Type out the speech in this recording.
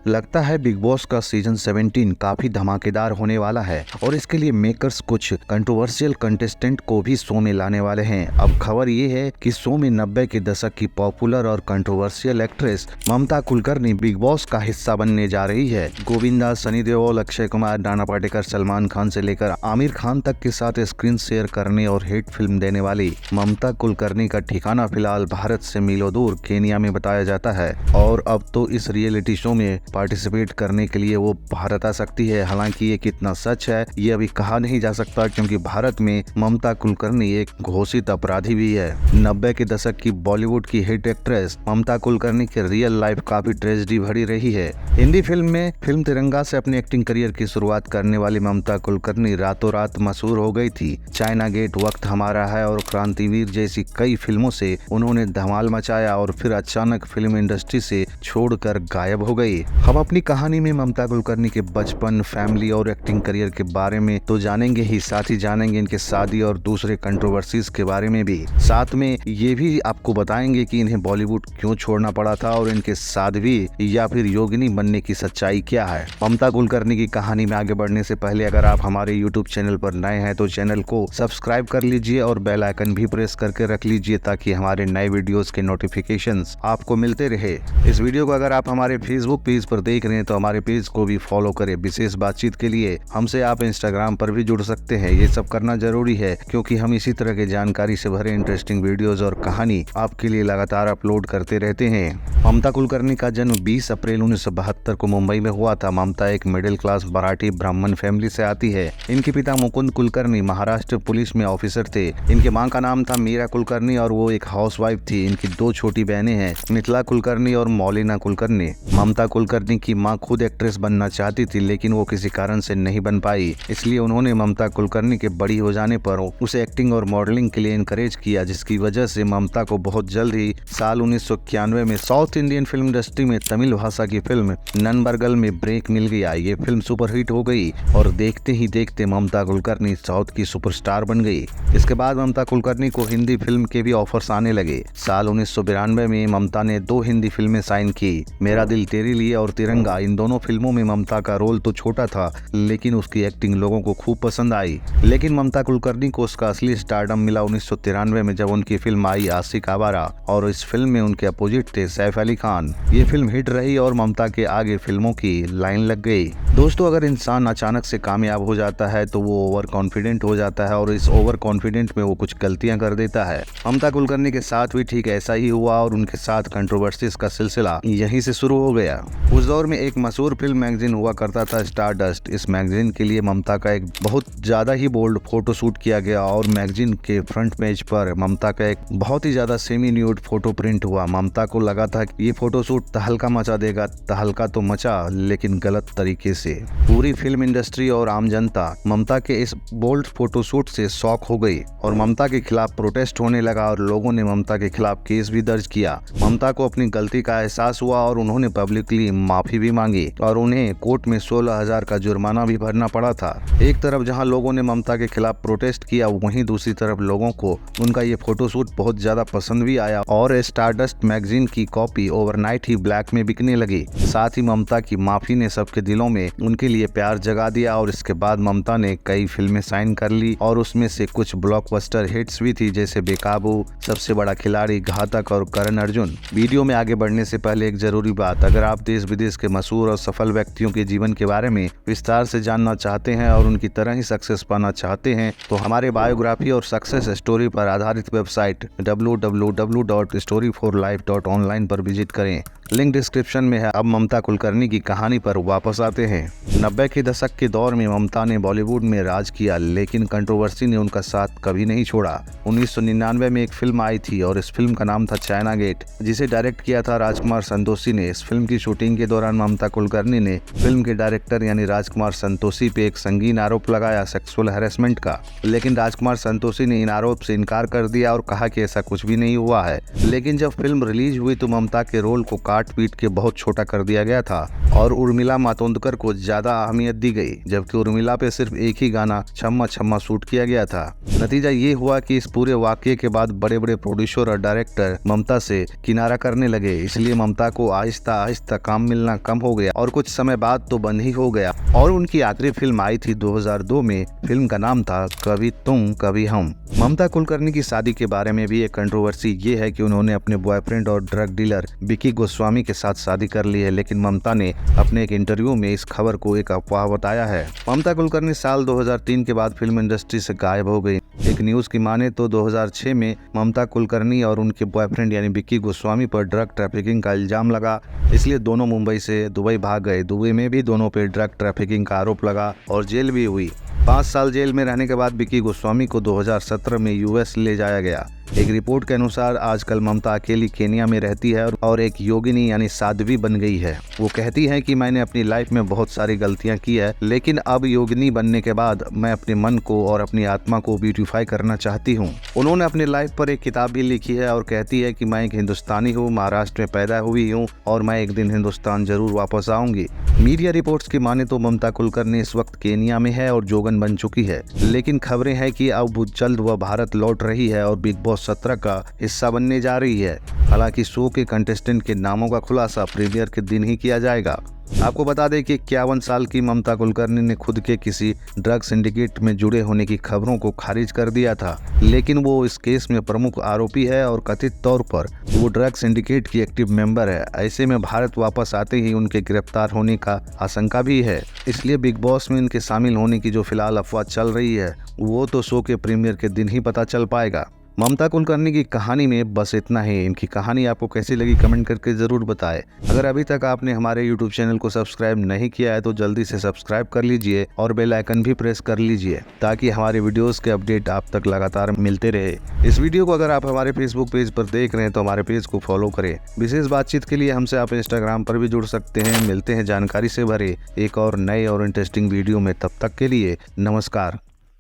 लगता है big boss का सीजन 17 काफी धमाकेदार होने वाला है और इसके लिए मेकर्स कुछ कंट्रोवर्शियल कंटेस्टेंट को भी शो में लाने वाले हैं। अब खबर ये है कि शो में 90 के दशक की पॉपुलर और कंट्रोवर्शियल एक्ट्रेस ममता कुलकर्णी बिग बॉस का हिस्सा बनने जा रही है। गोविंदा, सनी देओल, अक्षय कुमार, नाना पाटेकर, सलमान खान से लेकर आमिर खान तक के साथ स्क्रीन शेयर करने और हिट फिल्म देने वाली ममता कुलकर्णी का ठिकाना फिलहाल भारत से मीलों दूर केनिया में बताया जाता है और अब तो इस रियलिटी शो में पार्टिसिपेट करने के लिए वो भारत आ सकती है। हालांकि ये कितना सच है ये अभी कहा नहीं जा सकता, क्योंकि भारत में ममता कुलकर्णी एक घोषित अपराधी भी है। 90 के दशक की बॉलीवुड की हिट एक्ट्रेस ममता कुलकर्णी की रियल लाइफ काफी ट्रेजेडी भरी रही है। हिंदी फिल्म में फिल्म तिरंगा से अपने एक्टिंग करियर की शुरुआत करने वाली ममता कुलकर्णी रातों रात मशहूर हो गई थी। चाइना गेट, वक्त हमारा है और क्रांतिवीर जैसी कई फिल्मों से उन्होंने धमाल मचाया और फिर अचानक फिल्म इंडस्ट्री से छोड़कर गायब हो गई। हम अपनी कहानी में ममता कुलकर्णी के बचपन, फैमिली और एक्टिंग करियर के बारे में तो जानेंगे ही, साथ ही जानेंगे इनके शादी और दूसरे कंट्रोवर्सीज के बारे में भी। साथ में ये भी आपको बताएंगे कि इन्हें बॉलीवुड क्यों छोड़ना पड़ा था और इनके साध्वी या फिर योगिनी बनने की सच्चाई क्या है। ममता कुलकर्णी की कहानी में आगे बढ़ने से पहले अगर आप हमारे यूट्यूब चैनल पर नए हैं तो चैनल को सब्सक्राइब कर लीजिए और बेल आइकन भी प्रेस करके रख लीजिए ताकि हमारे नए वीडियोस के नोटिफिकेशंस आपको मिलते रहे। इस वीडियो को अगर आप हमारे फेसबुक पेज पर देख रहे हैं तो हमारे पेज को भी फॉलो करें। विशेष बातचीत के लिए हमसे आप इंस्टाग्राम पर भी जुड़ सकते हैं। ये सब करना जरूरी है क्योंकि हम इसी तरह के जानकारी से भरे इंटरेस्टिंग वीडियोस और कहानी आपके लिए लगातार अपलोड करते रहते हैं। ममता कुलकर्णी का जन्म 20 अप्रैल 1972 को मुंबई में हुआ था। ममता एक मिडिल क्लास मराठी ब्राह्मण फैमिली से आती है। इनके पिता मुकुंद कुलकर्णी महाराष्ट्र पुलिस में ऑफिसर थे। इनके मां का नाम था मीरा कुलकर्णी और वो एक हाउसवाइफ थी। इनकी 2 छोटी बहनें हैं, मिथिला कुलकर्णी और मौलिना कुलकर्णी। ममता कुलकर्णी की मां खुद एक्ट्रेस बनना चाहती थी लेकिन वो किसी कारण से नहीं बन पाई, इसलिए उन्होंने ममता कुलकर्णी के बड़ी हो जाने पर उसे एक्टिंग और मॉडलिंग के लिए इनकरेज किया, जिसकी वजह से ममता को बहुत जल्द ही साल 1991 में साउथ इंडियन फिल्म इंडस्ट्री में तमिल भाषा की फिल्म नन्बर्गल में ब्रेक मिल गया। ये फिल्म सुपरहिट हो गई और देखते ही देखते ममता कुलकर्णी साउथ की सुपरस्टार बन गई। इसके बाद ममता कुलकर्णी को हिंदी फिल्म के भी ऑफर्स आने लगे। साल 1992 में ममता ने 2 हिंदी फिल्में साइन की, मेरा दिल तेरे लिए और तिरंगा। इन दोनों फिल्मों में ममता का रोल तो छोटा था लेकिन उसकी एक्टिंग लोगों को खूब पसंद आई। लेकिन ममता कुलकर्णी को उसका असली स्टारडम मिला 1993 में जब उनकी फिल्म आई आशिक आवारा और इस फिल्म में उनके अपोजिट थे सैफ अली खान। ये फिल्म हिट रही और ममता के आगे फिल्मों की लाइन लग गई। दोस्तों, अगर इंसान अचानक से कामयाब हो जाता है तो वो ओवर कॉन्फिडेंट हो जाता है और इस ओवर कॉन्फिडेंट में वो कुछ गलतियां कर देता है। ममता कुलकर्णी के साथ भी ठीक ऐसा ही हुआ और उनके साथ कंट्रोवर्सीज का सिलसिला यहीं से शुरू हो गया। उस दौर में एक मशहूर फिल्म मैगजीन हुआ करता था स्टारडस्ट। इस मैगजीन के लिए ममता का एक बहुत ज्यादा ही बोल्ड फोटो शूट किया गया और मैगजीन के फ्रंट पेज पर ममता का एक बहुत ही ज्यादा सेमी न्यूड फोटो प्रिंट हुआ। ममता को लगा था कि ये फोटो शूट तहलका मचा देगा। तहलका तो मचा लेकिन गलत तरीके से। पूरी फिल्म इंडस्ट्री और आम जनता ममता के इस बोल्ड फोटो शूट से शॉक हो गई और ममता के खिलाफ प्रोटेस्ट होने लगा और लोगों ने ममता के खिलाफ केस भी दर्ज किया। ममता को अपनी गलती का एहसास हुआ और उन्होंने पब्लिकली माफी भी मांगी और उन्हें कोर्ट में 16,000 का जुर्माना भी भरना पड़ा था। एक तरफ जहां लोगों ने ममता के खिलाफ प्रोटेस्ट किया, वहीं दूसरी तरफ लोगों को उनका ये फोटोशूट बहुत ज्यादा पसंद भी आया और स्टारडस्ट मैगजीन की कॉपी ओवरनाइट ही ब्लैक में बिकने लगी। साथ ही ममता की माफी ने सबके दिलों में उनके लिए प्यार जगा दिया और इसके बाद ममता ने कई फिल्में साइन कर ली और उसमें से कुछ ब्लॉकबस्टर हिट्स भी थी जैसे बेकाबू, सबसे बड़ा खिलाड़ी, घातक और करण अर्जुन। वीडियो में आगे बढ़ने से पहले एक जरूरी बात, अगर आप देश विदेश के मशहूर और सफल व्यक्तियों के जीवन के बारे में विस्तार से जानना चाहते हैं और उनकी तरह ही सक्सेस पाना चाहते हैं तो हमारे बायोग्राफी और सक्सेस स्टोरी पर आधारित वेबसाइट www.storyforlife.online पर विजिट करें। लिंक डिस्क्रिप्शन में है। अब ममता कुलकर्णी की कहानी पर वापस आते हैं। 90 के दशक के दौर में ममता ने बॉलीवुड में राज किया लेकिन कंट्रोवर्सी ने उनका साथ कभी नहीं छोड़ा। 1999 में एक फिल्म आई थी और इस फिल्म का नाम था चाइना गेट, जिसे डायरेक्ट किया था राजकुमार संतोषी ने। इस फिल्म की शूटिंग के दौरान ममता कुलकर्णी ने फिल्म के डायरेक्टर यानी राजकुमार संतोषी पे एक संगीन आरोप लगाया सेक्सुअल हैरेसमेंट का, लेकिन राजकुमार संतोषी ने इन आरोप से इनकार कर दिया और कहा कि ऐसा कुछ भी नहीं हुआ है। लेकिन जब फिल्म रिलीज हुई तो ममता के रोल को काट पीट के बहुत छोटा कर दिया गया था और उर्मिला मातोंडकर को ज्यादा अहमियत दी गई, जबकि उर्मिला पे सिर्फ एक ही गाना छम्मा छम्मा शूट किया गया था। नतीजा ये हुआ कि इस पूरे वाकये के बाद बड़े बड़े प्रोड्यूसर और डायरेक्टर ममता से किनारा करने लगे, इसलिए ममता को आहिस्ता आहिस्ता काम मिलना कम हो गया और कुछ समय बाद तो बंद ही हो गया। और उनकी आखिरी फिल्म आई थी 2002 में। फिल्म का नाम था कभी तुम कभी हम। ममता कुलकर्णी की शादी के बारे में भी एक कंट्रोवर्सी ये है कि उन्होंने अपने बॉयफ्रेंड और ड्रग डीलर विकी गोस्वामी के साथ शादी कर ली है, लेकिन ममता ने अपने एक इंटरव्यू में इस खबर को एक अफवाह बताया है। ममता कुलकर्णी साल 2003 के बाद फिल्म इंडस्ट्री से गायब हो गई। एक न्यूज की माने तो 2006 में ममता कुलकर्णी और उनके बॉयफ्रेंड यानी विक्की गोस्वामी पर ड्रग ट्रैफिकिंग का इल्जाम लगा, इसलिए दोनों मुंबई से दुबई भाग गए। दुबई में भी दोनों पर ड्रग ट्रैफिकिंग का आरोप लगा और जेल भी हुई। 5 साल जेल में रहने के बाद विक्की गोस्वामी को 2017 में यूएस ले जाया गया। एक रिपोर्ट के अनुसार आजकल ममता अकेली केनिया में रहती है और एक योगिनी यानी साध्वी बन गई है। वो कहती है कि मैंने अपनी लाइफ में बहुत सारी गलतियां की है, लेकिन अब योगिनी बनने के बाद मैं अपने मन को और अपनी आत्मा को ब्यूटीफाई करना चाहती हूँ। उन्होंने अपनी लाइफ पर एक किताब भी लिखी है और कहती है कि मैं एक हिंदुस्तानी हूँ, महाराष्ट्र में पैदा हुई हूँ और मैं एक दिन हिंदुस्तान जरूर वापस आऊंगी। मीडिया रिपोर्ट्स की माने तो ममता कुलकर्णी इस वक्त केनिया में है और जोगन बन चुकी है, लेकिन खबरें हैं कि अब जल्द वह भारत लौट रही है और बिग बॉस 17 का हिस्सा बनने जा रही है। हालांकि शो के कंटेस्टेंट के नामों का खुलासा प्रीमियर के दिन ही किया जाएगा। आपको बता दें कि 51 साल की ममता कुलकर्णी ने खुद के किसी ड्रग सिंडिकेट में जुड़े होने की खबरों को खारिज कर दिया था, लेकिन वो इस केस में प्रमुख आरोपी है और कथित तौर पर वो ड्रग सिंडिकेट की एक्टिव मेंबर है। ऐसे में भारत वापस आते ही उनके गिरफ्तार होने का आशंका भी है, इसलिए बिग बॉस में इनके शामिल होने की जो फिलहाल अफवाह चल रही है वो तो शो के प्रीमियर के दिन ही पता चल पाएगा। ममता कुलकर्णी की कहानी में बस इतना ही। इनकी कहानी आपको कैसी लगी कमेंट करके जरूर बताएं। अगर अभी तक आपने हमारे YouTube चैनल को सब्सक्राइब नहीं किया है तो जल्दी से सब्सक्राइब कर लीजिए और बेल आइकन भी प्रेस कर लीजिए ताकि हमारे वीडियोस के अपडेट आप तक लगातार मिलते रहे। इस वीडियो को अगर आप हमारे फेसबुक पेज पर देख रहे हैं तो हमारे पेज को फॉलो करें। विशेष बातचीत के लिए हमसे आप इंस्टाग्राम पर भी जुड़ सकते हैं। मिलते हैं जानकारी से भरे एक और नए और इंटरेस्टिंग वीडियो में, तब तक के लिए नमस्कार।